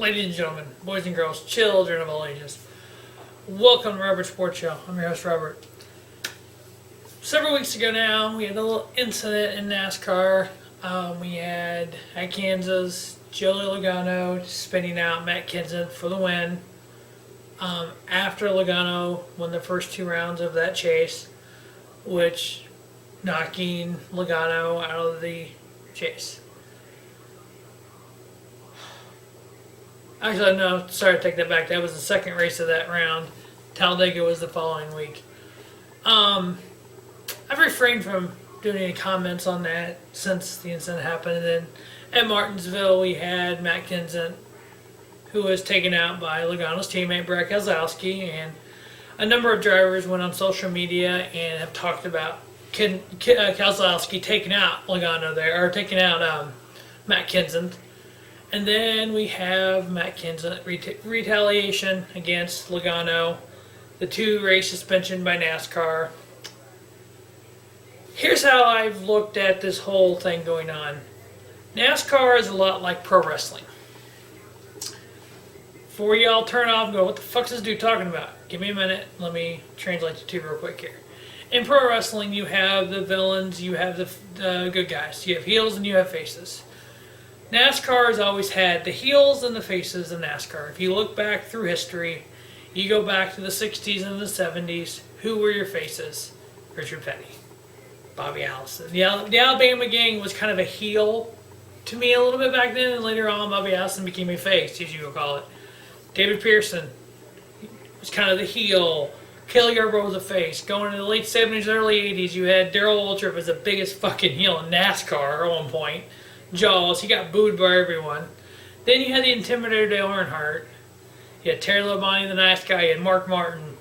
Ladies and gentlemen, boys and girls, children of all ages, welcome to Robert Sports Show. I'm your host, Robert. Several weeks ago now, we had a little incident in NASCAR. We had at Kansas, Joey Logano spinning out Matt Kenseth for the win. After Logano won the first two rounds of that chase, which knocking Logano out of the chase. Actually, no, sorry, I take that back. That was the second race of that round. Talladega was the following week. I've refrained from doing any comments on that since the incident happened. And then at Martinsville, we had Matt Kenseth, who was taken out by Logano's teammate, Brad Keselowski, and a number of drivers went on social media and have talked about Keselowski taking out Logano there, or taking out Matt Kenseth. And then we have Matt Kenseth retaliation against Logano, the 2-race suspension by NASCAR. Here's how I've looked at this whole thing going on. NASCAR is a lot like pro wrestling. Before y'all turn off and go, what the fuck's this dude talking about? Give me a minute. Let me translate the two real quick here. In pro wrestling, you have the villains, you have the good guys. You have heels and you have faces. NASCAR has always had the heels and the faces of NASCAR. If you look back through history, you go back to the 60s and the 70s, who were your faces? Richard Petty, Bobby Allison. The Alabama gang was kind of a heel to me a little bit back then, and later on Bobby Allison became a face, as you would call it. David Pearson was kind of the heel. Kelly Yarborough was a face. Going into the late 70s, early 80s, you had Darrell Waltrip as the biggest fucking heel in NASCAR at one point. Jaws, he got booed by everyone. Then you had the Intimidator Dale Earnhardt. You had Terry Labonte, the nice guy. You had Mark Martin.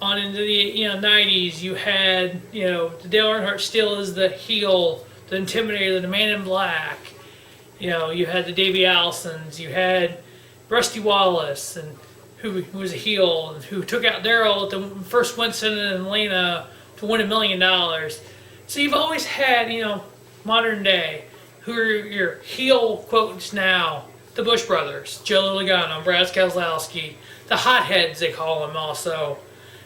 On into the 90s, you had the Dale Earnhardt still is the heel, the Intimidator, the Man in Black. You had the Davey Allisons. You had Rusty Wallace, and who was a heel, and who took out Darrell at the first Winston in Atlanta to win $1 million. So you've always had modern day, who are your heel quotes now? The Bush brothers, Joe Logano, Brad Keselowski, the hotheads they call them also.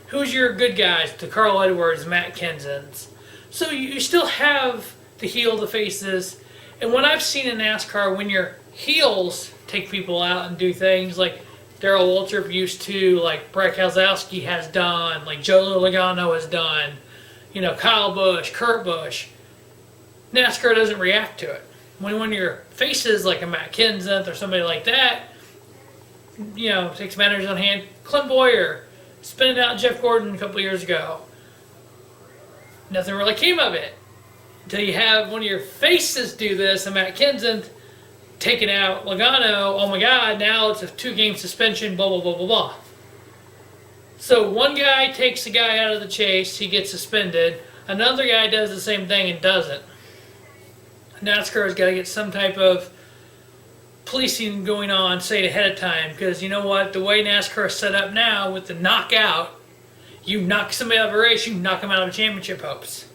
Who's your good guys? The Carl Edwards, Matt Kenseth. So you still have the heel, the faces, and what I've seen in NASCAR, when your heels take people out and do things like Darrell Waltrip used to, like Brad Keselowski has done, like Joe Logano has done, Kyle Busch, Kurt Busch. NASCAR doesn't react to it. When your faces like a Matt Kenseth or somebody like that, takes matters on hand. Clint Boyer spinning out Jeff Gordon a couple years ago. Nothing really came of it until you have one of your faces do this, and Matt Kenseth taking out Logano. Oh my God! Now it's a 2-game suspension. Blah blah blah blah blah. So one guy takes the guy out of the chase, he gets suspended. Another guy does the same thing and doesn't. NASCAR has got to get some type of policing going on, say ahead of time, because you know what? The way NASCAR is set up now with the knockout, you knock somebody out of a race, you knock them out of a championship hopes.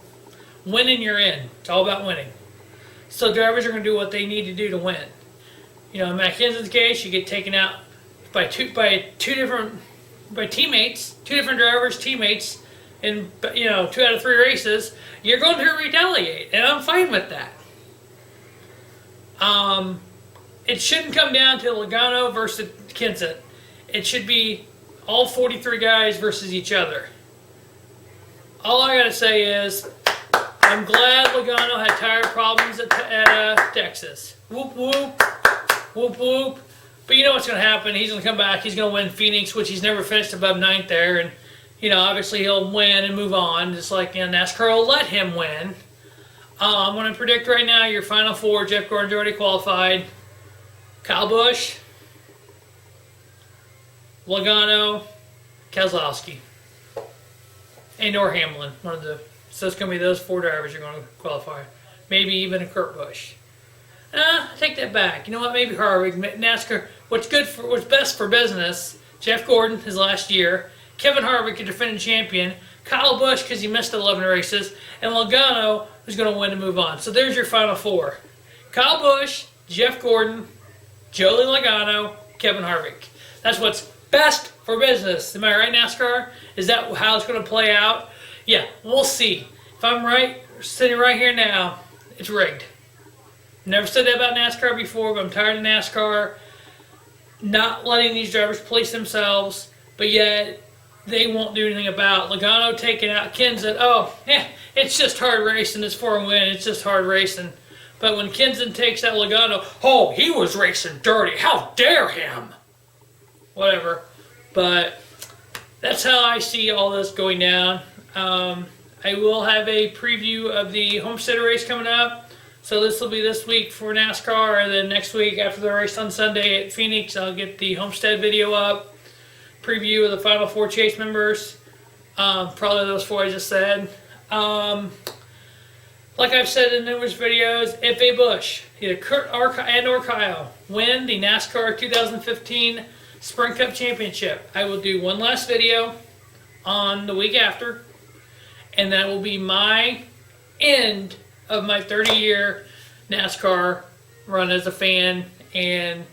Winning, you're in. It's all about winning. So drivers are going to do what they need to do to win. In Matt Kenseth's case, you get taken out by two teammates, two different drivers, teammates, in 2 out of 3 races. You're going to retaliate, and I'm fine with that. It shouldn't come down to Logano versus Kenseth. It should be all 43 guys versus each other. All I gotta say is, I'm glad Logano had tire problems at Texas. Whoop whoop, whoop whoop. But you know what's gonna happen? He's gonna come back. He's gonna win Phoenix, which he's never finished above 9th there, and obviously he'll win and move on. Just like NASCAR will let him win. I'm going to predict right now your final 4. Jeff Gordon's already qualified. Kyle Busch, Logano, Keselowski, and/or Hamlin. So it's going to be those 4 drivers you're going to qualify. Maybe even a Kurt Busch. I take that back. You know what? Maybe Harvick. NASCAR. What's best for business? Jeff Gordon, his last year. Kevin Harvick, a defending champion. Kyle Busch, because he missed 11 races. And Logano, who's going to win and move on. So there's your final 4. Kyle Busch, Jeff Gordon, Joey Logano, Kevin Harvick. That's what's best for business. Am I right, NASCAR? Is that how it's going to play out? Yeah, we'll see. If I'm right, sitting right here now, it's rigged. Never said that about NASCAR before, but I'm tired of NASCAR not letting these drivers police themselves, but yet they won't do anything about Logano taking out Kenseth. Oh, it's just hard racing. It's for a win. It's just hard racing. But when Kenseth takes out Logano, oh, he was racing dirty. How dare him? Whatever. But that's how I see all this going down. I will have a preview of the Homestead race coming up. So this will be this week for NASCAR, and then next week after the race on Sunday at Phoenix, I'll get the Homestead video up. Preview of the Final Four Chase members. Probably those four I just said. Like I've said in numerous videos, if a Busch, either Kurt or Kyle, win the NASCAR 2015 Sprint Cup Championship, I will do one last video on the week after, and that will be my end of my 30-year NASCAR run as a fan and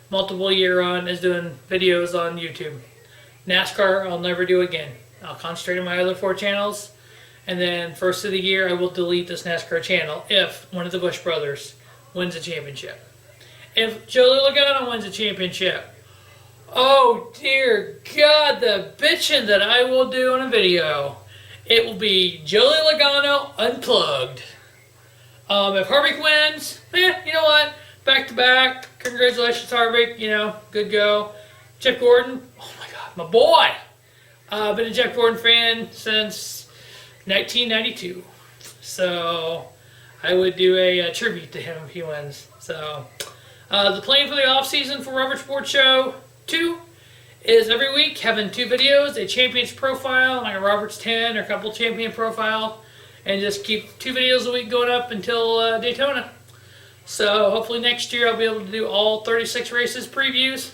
multiple year run as doing videos on YouTube. NASCAR I'll never do again. I'll concentrate on my other 4 channels, and then first of the year I will delete this NASCAR channel if one of the Busch brothers wins a championship. If Joey Logano wins a championship, oh dear God, the bitching that I will do on a video. It will be Joey Logano unplugged. If Harvick wins, you know what? Back to back. Congratulations, Harvick. You know, good go. Jeff Gordon, oh my God, my boy. I've been a Jeff Gordon fan since 1992. So I would do a tribute to him if he wins. So the plan for the offseason for Robert Sports Show 2 is every week having 2 videos, a champion's profile, like a Roberts 10 or a couple champion profile, and just keep 2 videos a week going up until Daytona. So hopefully next year I'll be able to do all 36 races previews.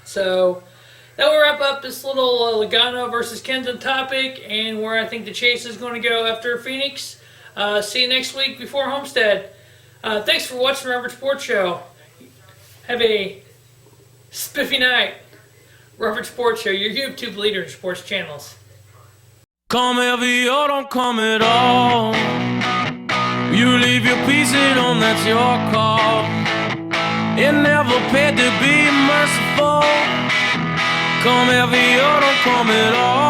So that will wrap up this little Logano versus Kenseth topic and where I think the chase is going to go after Phoenix. See you next week before Homestead. Thanks for watching Robert Sports Show. Have a spiffy night. Robert Sports Show, your YouTube leader in sports channels. Come heavy or don't come at all. You leave your piece at home, that's your call. It never paid to be merciful. Come heavy or don't come at all.